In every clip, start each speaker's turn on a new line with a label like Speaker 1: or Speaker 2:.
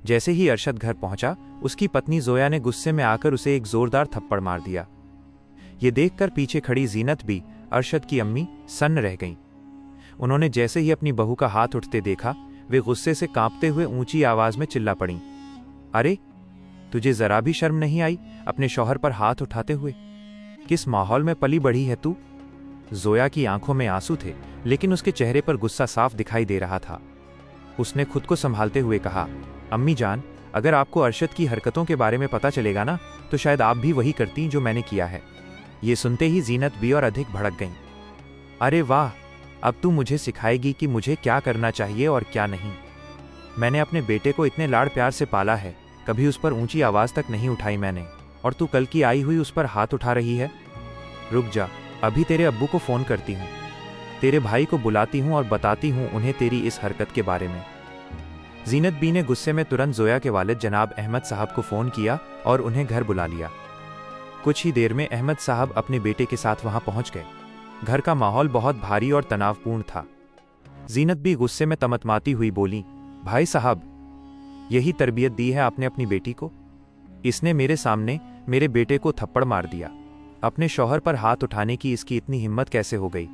Speaker 1: जैसे ही अरशद घर पहुंचा, उसकी पत्नी जोया ने गुस्से में आकर उसे एक जोरदार थप्पड़ मार दिया। ये देखकर पीछे खड़ी जीनत भी, अरशद की अम्मी, सन्न रह गईं। उन्होंने जैसे ही अपनी बहू का हाथ उठते देखा, वे गुस्से से कांपते हुए ऊंची आवाज में चिल्ला पड़ीं, अरे तुझे जरा भी शर्म नहीं आई अपने शौहर पर हाथ उठाते हुए? किस माहौल में पली बढ़ी है तू? जोया की आंखों में आंसू थे, लेकिन उसके चेहरे पर गुस्सा साफ दिखाई दे रहा था। उसने खुद को संभालते हुए कहा, अम्मी जान, अगर आपको अरशद की हरकतों के बारे में पता चलेगा ना, तो शायद आप भी वही करती जो मैंने किया है। ये सुनते ही जीनत भी और अधिक भड़क गईं। अरे वाह, अब तू मुझे सिखाएगी कि मुझे क्या करना चाहिए और क्या नहीं। मैंने अपने बेटे को इतने लाड़ प्यार से पाला है, कभी उस पर ऊंची आवाज तक नहीं उठाई मैंने, और तू कल की आई हुई उस पर हाथ उठा रही है। रुक जा, अभी तेरे अब्बू को फोन करती हूँ, तेरे भाई को बुलाती हूँ और बताती हूँ उन्हें तेरी इस हरकत के बारे में। जीनत बी ने गुस्से में तुरंत जोया के वालिद जनाब अहमद साहब को फोन किया और उन्हें घर बुला लिया। कुछ ही देर में अहमद साहब अपने बेटे के साथ वहां पहुंच गए। घर का माहौल बहुत भारी और तनावपूर्ण था। जीनत भी गुस्से में तमतमाती हुई बोली, भाई साहब, यही तरबियत दी है आपने अपनी बेटी को? इसने मेरे सामने मेरे बेटे को थप्पड़ मार दिया। अपने शौहर पर हाथ उठाने की इसकी इतनी हिम्मत कैसे हो गई?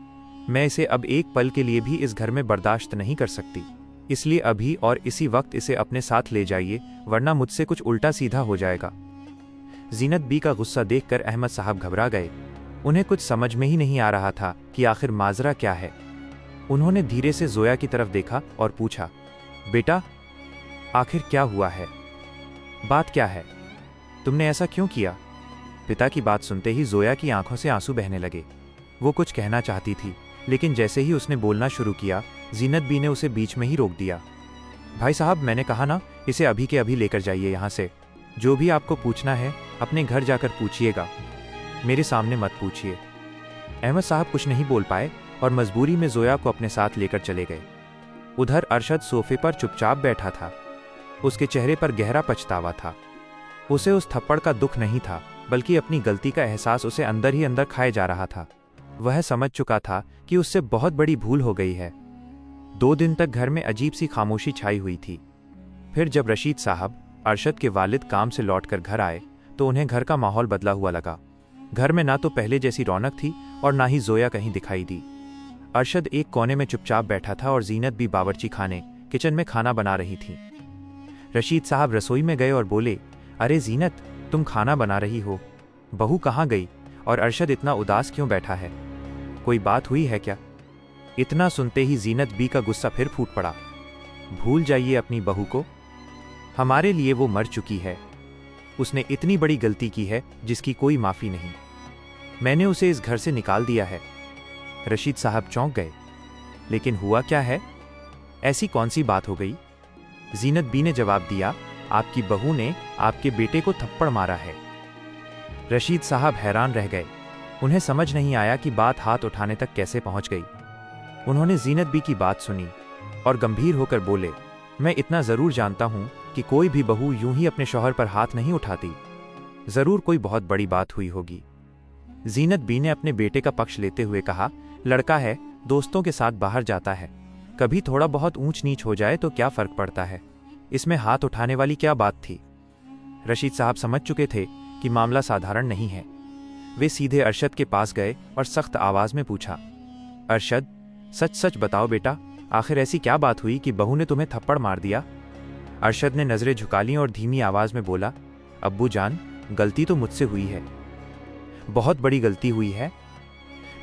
Speaker 1: मैं इसे अब एक पल के लिए भी इस घर में बर्दाश्त नहीं कर सकती। इसलिए अभी और इसी वक्त इसे अपने साथ ले जाइए, वरना मुझसे कुछ उल्टा सीधा हो जाएगा। जीनत बी का गुस्सा देखकर अहमद साहब घबरा गए। उन्हें कुछ समझ में ही नहीं आ रहा था कि आखिर माजरा क्या है। उन्होंने धीरे से जोया की तरफ देखा और पूछा, बेटा, आखिर क्या हुआ है? बात क्या है? तुमने ऐसा क्यों किया? पिता की बात सुनते ही जोया की आंखों से आंसू बहने लगे। वो कुछ कहना चाहती थी, लेकिन जैसे ही उसने बोलना शुरू किया, जीनत बी ने उसे बीच में ही रोक दिया। भाई साहब, मैंने कहा ना, इसे अभी के अभी लेकर जाइए यहाँ से। जो भी आपको पूछना है अपने घर जाकर पूछिएगा, मेरे सामने मत पूछिए। अहमद साहब कुछ नहीं बोल पाए और मजबूरी में जोया को अपने साथ लेकर चले गए। उधर अरशद सोफे पर चुपचाप बैठा था। उसके चेहरे पर गहरा पछतावा था। उसे उस थप्पड़ का दुख नहीं था, बल्कि अपनी गलती का एहसास उसे अंदर ही अंदर खाए जा रहा था। वह समझ चुका था कि उससे बहुत बड़ी भूल हो गई है। 2 दिन तक घर में अजीब सी खामोशी छाई हुई थी। फिर जब रशीद साहब, अरशद के वालिद, काम से लौटकर घर आए, तो उन्हें घर का माहौल बदला हुआ लगा। घर में ना तो पहले जैसी रौनक थी और ना ही जोया कहीं दिखाई दी। अरशद एक कोने में चुपचाप बैठा था और जीनत भी बावर्ची खाने, किचन में खाना बना रही थी। रशीद साहब रसोई में गए और बोले, अरे जीनत, तुम खाना बना रही हो? बहू कहाँ गई और अरशद इतना उदास क्यों बैठा है? कोई बात हुई है क्या? इतना सुनते ही जीनत बी का गुस्सा फिर फूट पड़ा। भूल जाइए अपनी बहू को, हमारे लिए वो मर चुकी है। उसने इतनी बड़ी गलती की है जिसकी कोई माफी नहीं। मैंने उसे इस घर से निकाल दिया है। रशीद साहब चौंक गए। लेकिन हुआ क्या है? ऐसी कौन सी बात हो गई? जीनत बी ने जवाब दिया, आपकी बहू ने आपके बेटे को थप्पड़ मारा है। रशीद साहब हैरान रह गए। उन्हें समझ नहीं आया कि बात हाथ उठाने तक कैसे पहुंच गई। उन्होंने जीनत बी की बात सुनी और गंभीर होकर बोले, मैं इतना जरूर जानता हूं कि कोई भी बहू यूं ही अपने शौहर पर हाथ नहीं उठाती। जरूर कोई बहुत बड़ी बात हुई होगी। जीनत बी ने अपने बेटे का पक्ष लेते हुए कहा, लड़का है, दोस्तों के साथ बाहर जाता है, कभी थोड़ा बहुत ऊंच नीच हो जाए तो क्या फर्क पड़ता है? इसमें हाथ उठाने वाली क्या बात थी? रशीद साहब समझ चुके थे कि मामला साधारण नहीं है। वे सीधे अरशद के पास गए और सख्त आवाज में पूछा, अरशद, सच सच बताओ बेटा, आखिर ऐसी क्या बात हुई कि बहू ने तुम्हें थप्पड़ मार दिया? अरशद ने नजरें झुका लीं और धीमी आवाज में बोला, अब्बू जान, गलती तो मुझसे हुई है, बहुत बड़ी गलती हुई है।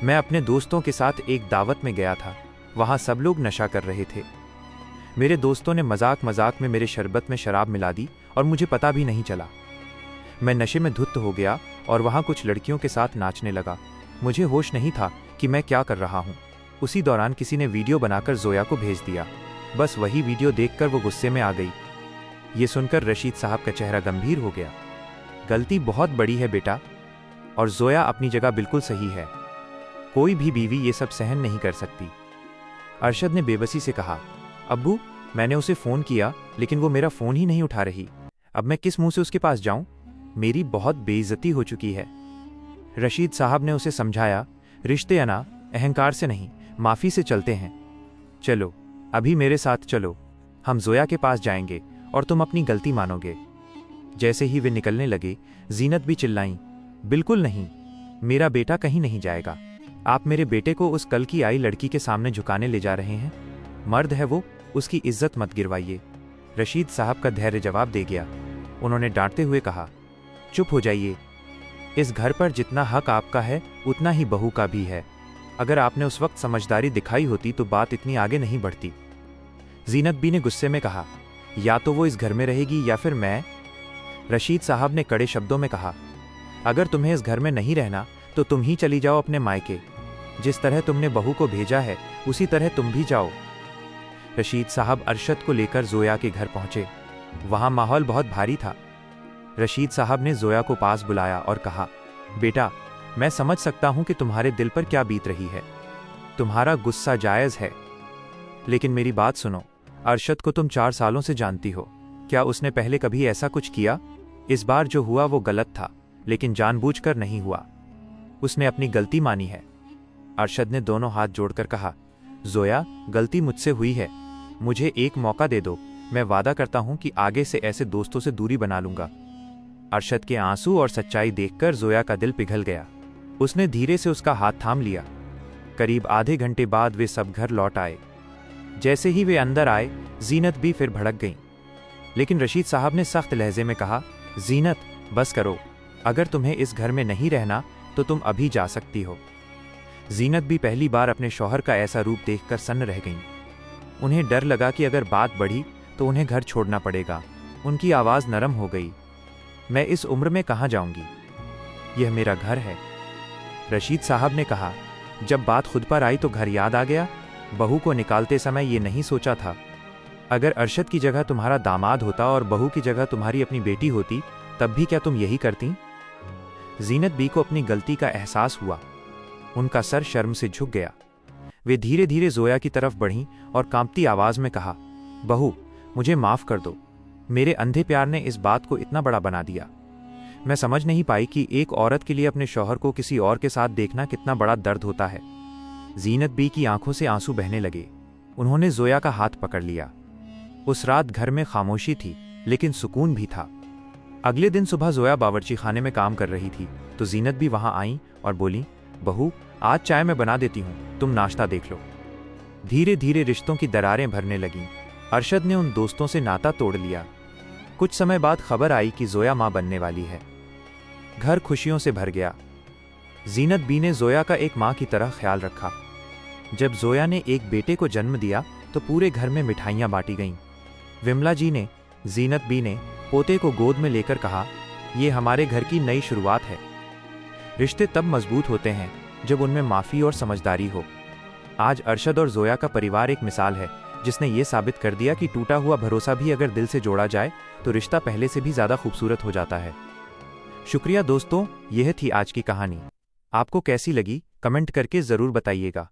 Speaker 1: मैं अपने दोस्तों के साथ एक दावत में गया था। वहां सब लोग नशा कर रहे थे। मेरे दोस्तों ने मजाक मजाक में मेरे शरबत में शराब मिला दी और मुझे पता भी नहीं चला। मैं नशे में धुत हो गया और वहां कुछ लड़कियों के साथ नाचने लगा। मुझे होश नहीं था कि मैं क्या कर रहा हूं। उसी दौरान किसी ने वीडियो बनाकर जोया को भेज दिया। बस वही वीडियो देखकर वो गुस्से में आ गई। ये सुनकर रशीद साहब का चेहरा गंभीर हो गया। गलती बहुत बड़ी है बेटा, और जोया अपनी जगह बिल्कुल सही है। कोई भी बीवी ये सब सहन नहीं कर सकती। अरशद ने बेबसी से कहा, अब्बू, मैंने उसे फोन किया लेकिन वो मेरा फोन ही नहीं उठा रही। अब मैं किस मुंह से उसके पास जाऊं? मेरी बहुत बेइज्जती हो चुकी है। रशीद साहब ने उसे समझाया, रिश्ते अना अहंकार से नहीं, माफी से चलते हैं। चलो, अभी मेरे साथ चलो, हम जोया के पास जाएंगे और तुम अपनी गलती मानोगे। जैसे ही वे निकलने लगे, जीनत भी चिल्लाई, बिल्कुल नहीं, मेरा बेटा कहीं नहीं जाएगा। आप मेरे बेटे को उस कल की आई लड़की के सामने झुकाने ले जा रहे हैं। मर्द है वो, उसकी इज्जत मत गिरवाइए। रशीद साहब का धैर्य जवाब दे गया। उन्होंने डांटते हुए कहा, चुप हो जाइए। इस घर पर जितना हक आपका है उतना ही बहू का भी है। अगर आपने उस वक्त समझदारी दिखाई होती तो बात इतनी आगे नहीं बढ़ती। जीनत बी ने गुस्से में कहा, या तो वो इस घर में रहेगी या फिर मैं। रशीद साहब ने कड़े शब्दों में कहा, अगर तुम्हें इस घर में नहीं रहना तो तुम ही चली जाओ अपने मायके। जिस तरह तुमने बहू को भेजा है उसी तरह तुम भी जाओ। रशीद साहब अरशद को लेकर जोया के घर पहुंचे। वहां माहौल बहुत भारी था। रशीद साहब ने जोया को पास बुलाया और कहा, बेटा, मैं समझ सकता हूं कि तुम्हारे दिल पर क्या बीत रही है। तुम्हारा गुस्सा जायज है, लेकिन मेरी बात सुनो। अरशद को तुम 4 सालों से जानती हो। क्या उसने पहले कभी ऐसा कुछ किया? इस बार जो हुआ वो गलत था, लेकिन जानबूझकर नहीं हुआ। उसने अपनी गलती मानी है। अरशद ने दोनों हाथ जोड़कर कहा, जोया, गलती मुझसे हुई है। मुझे एक मौका दे दो। मैं वादा करता हूं कि आगे से ऐसे दोस्तों से दूरी बना लूंगा। अरशद के आंसू और सच्चाई देखकर जोया का दिल पिघल गया। उसने धीरे से उसका हाथ थाम लिया। करीब आधे घंटे बाद वे सब घर लौट आए। जैसे ही वे अंदर आए, जीनत भी फिर भड़क गईं। लेकिन रशीद साहब ने सख्त लहजे में कहा, जीनत, बस करो। अगर तुम्हें इस घर में नहीं रहना तो तुम अभी जा सकती हो। जीनत भी पहली बार अपने शौहर का ऐसा रूप देखकर सन्न रह गईं। उन्हें डर लगा कि अगर बात बढ़ी तो उन्हें घर छोड़ना पड़ेगा। उनकी आवाज़ नरम हो गई, मैं इस उम्र में कहाँ जाऊंगी? यह मेरा घर है। रशीद साहब ने कहा, जब बात खुद पर आई तो घर याद आ गया। बहू को निकालते समय ये नहीं सोचा था। अगर अरशद की जगह तुम्हारा दामाद होता और बहू की जगह तुम्हारी अपनी बेटी होती, तब भी क्या तुम यही करती? जीनत बी को अपनी गलती का एहसास हुआ। उनका सर शर्म से झुक गया। वे धीरे धीरे जोया की तरफ बढ़ीं और कांपती आवाज में कहा, बहू, मुझे माफ कर दो। मेरे अंधे प्यार ने इस बात को इतना बड़ा बना दिया। मैं समझ नहीं पाई कि एक औरत के लिए अपने शौहर को किसी और के साथ देखना कितना बड़ा दर्द होता है। जीनत बी की आंखों से आंसू बहने लगे। उन्होंने जोया का हाथ पकड़ लिया। उस रात घर में खामोशी थी, लेकिन सुकून भी था। अगले दिन सुबह जोया बावर्ची खाने में काम कर रही थी तो जीनत भी वहां आई और बोली, बहू, आज चाय मैं बना देती हूं, तुम नाश्ता देख लो। धीरे धीरे रिश्तों की दरारें भरने लगीं। अरशद ने उन दोस्तों से नाता तोड़ लिया। कुछ समय बाद खबर आई कि जोया मां बनने वाली है। घर खुशियों से भर गया। जीनत बी ने जोया का एक मां की तरह ख्याल रखा। जब जोया ने एक बेटे को जन्म दिया तो पूरे घर में मिठाइयां बांटी गईं। विमला जी ने, जीनत बी ने पोते को गोद में लेकर कहा, ये हमारे घर की नई शुरुआत है। रिश्ते तब मजबूत होते हैं जब उनमें माफी और समझदारी हो। आज अरशद और जोया का परिवार एक मिसाल है जिसने ये साबित कर दिया कि टूटा हुआ भरोसा भी अगर दिल से जोड़ा जाए तो रिश्ता पहले से भी ज्यादा खूबसूरत हो जाता है। शुक्रिया दोस्तों, यह थी आज की कहानी। आपको कैसी लगी कमेंट करके जरूर बताइएगा।